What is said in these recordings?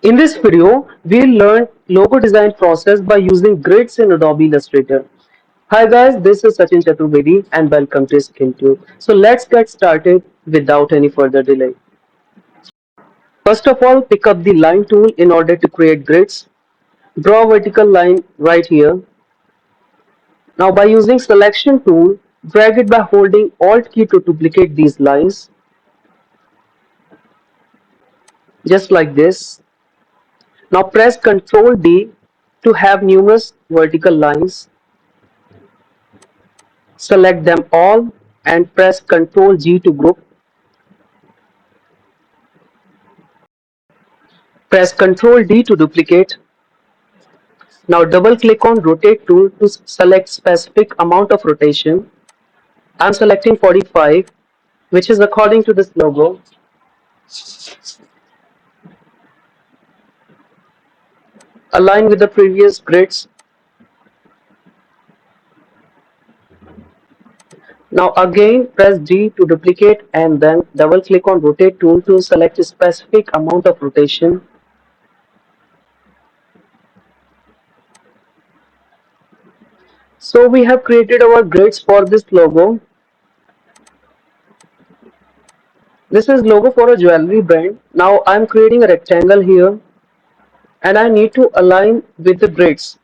In this video, we'll learn logo design process by using grids in Adobe Illustrator. Hi guys, this is Sachin Chaturvedi and welcome to SkillTube. So let's get started without any further delay. First of all, pick up the line tool in order to create grids. Draw a vertical line right here. Now by using selection tool, drag it by holding Alt key to duplicate these lines, just like this. Now press Ctrl D to have numerous vertical lines. Select them all and press Ctrl G to group. Press Ctrl D to duplicate. Now double click on rotate tool to select specific amount of rotation. I'm selecting 45, which is according to this logo. Align with the previous grids. Now again press D to duplicate and then double click on rotate tool to select a specific amount of rotation. So we have created our grids for this logo. This is logo for a jewelry brand. Now I'm creating a rectangle here and I need to align with the grids.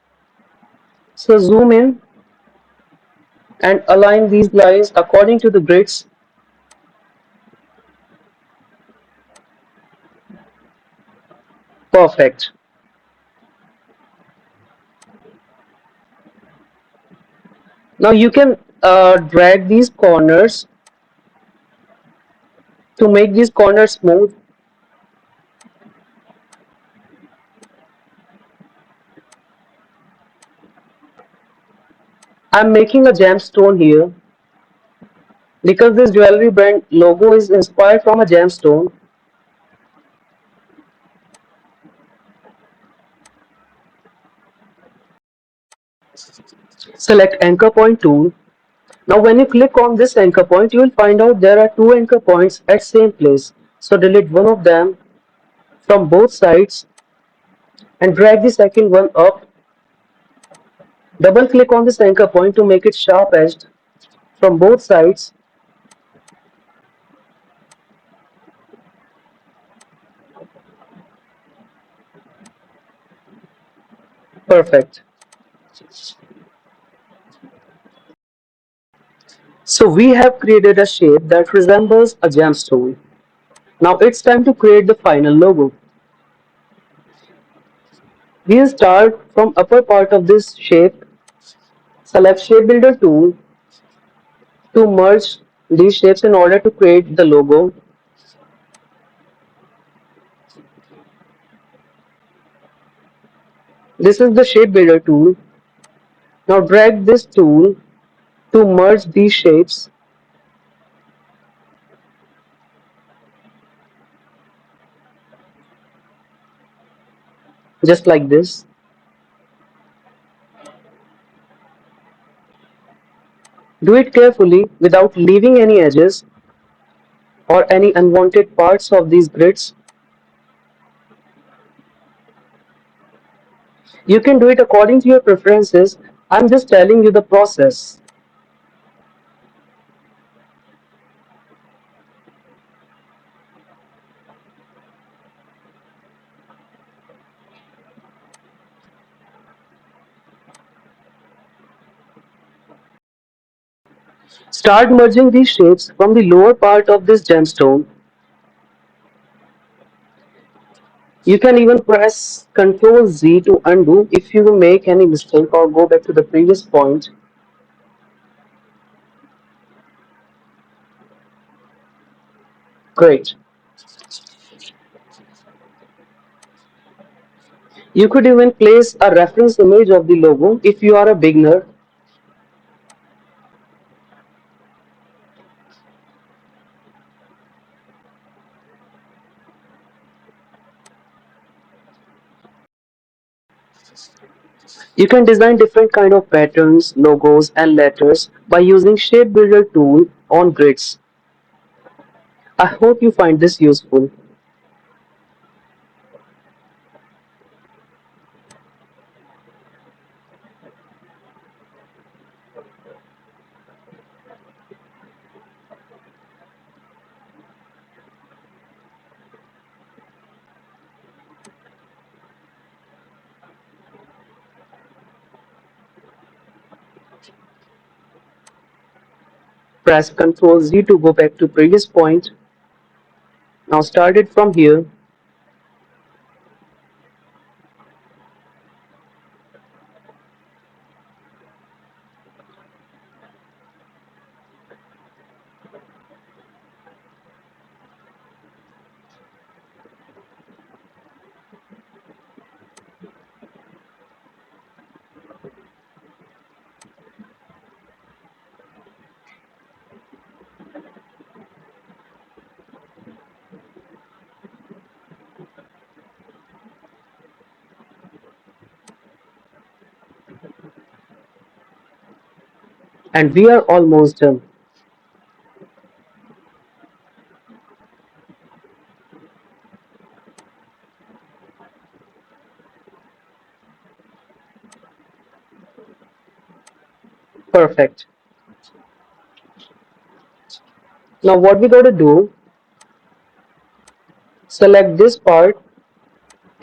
So zoom in and align these lines according to the grids. Perfect. Now you can drag these corners to make these corners smooth. I'm making a gemstone here because this jewelry brand logo is inspired from a gemstone. Select anchor point tool. Now when you click on this anchor point, you will find out there are two anchor points at same place. So delete one of them from both sides and drag the second one up. Double click on this anchor point to make it sharp edged from both sides. Perfect. So we have created a shape that resembles a gemstone. Now it's time to create the final logo. We'll start from upper part of this shape. Select Shape Builder tool to merge these shapes in order to create the logo. This is the Shape Builder tool. Now drag this tool to merge these shapes. Just like this. Do it carefully without leaving any edges or any unwanted parts of these grids. You can do it according to your preferences. I'm just telling you the process. Start merging these shapes from the lower part of this gemstone. You can even press Ctrl Z to undo if you make any mistake or go back to the previous point. Great. You could even place a reference image of the logo if you are a beginner. You can design different kind of patterns, logos and letters by using Shape Builder tool on grids. I hope you find this useful. Press Ctrl Z to go back to previous point. Now start it from here. And we are almost done. Perfect. Now what we gotta do, select this part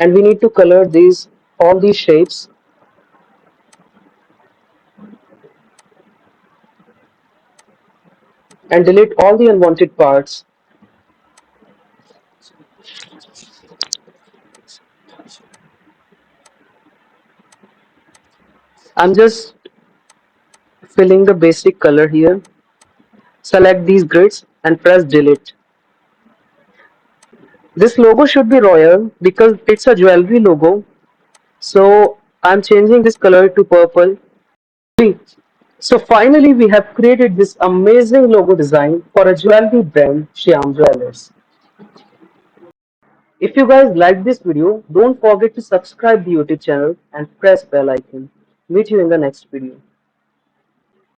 and we need to color these all these shapes and delete all the unwanted parts. I'm just filling the basic color here. Select these grids and press delete. This logo should be royal because it's a jewelry logo. So I'm changing this color to purple. So finally we have created this amazing logo design for a jewelry brand, Shyam Jewelers. If you guys like this video, don't forget to subscribe the YouTube channel and press bell icon. Meet you in the next video.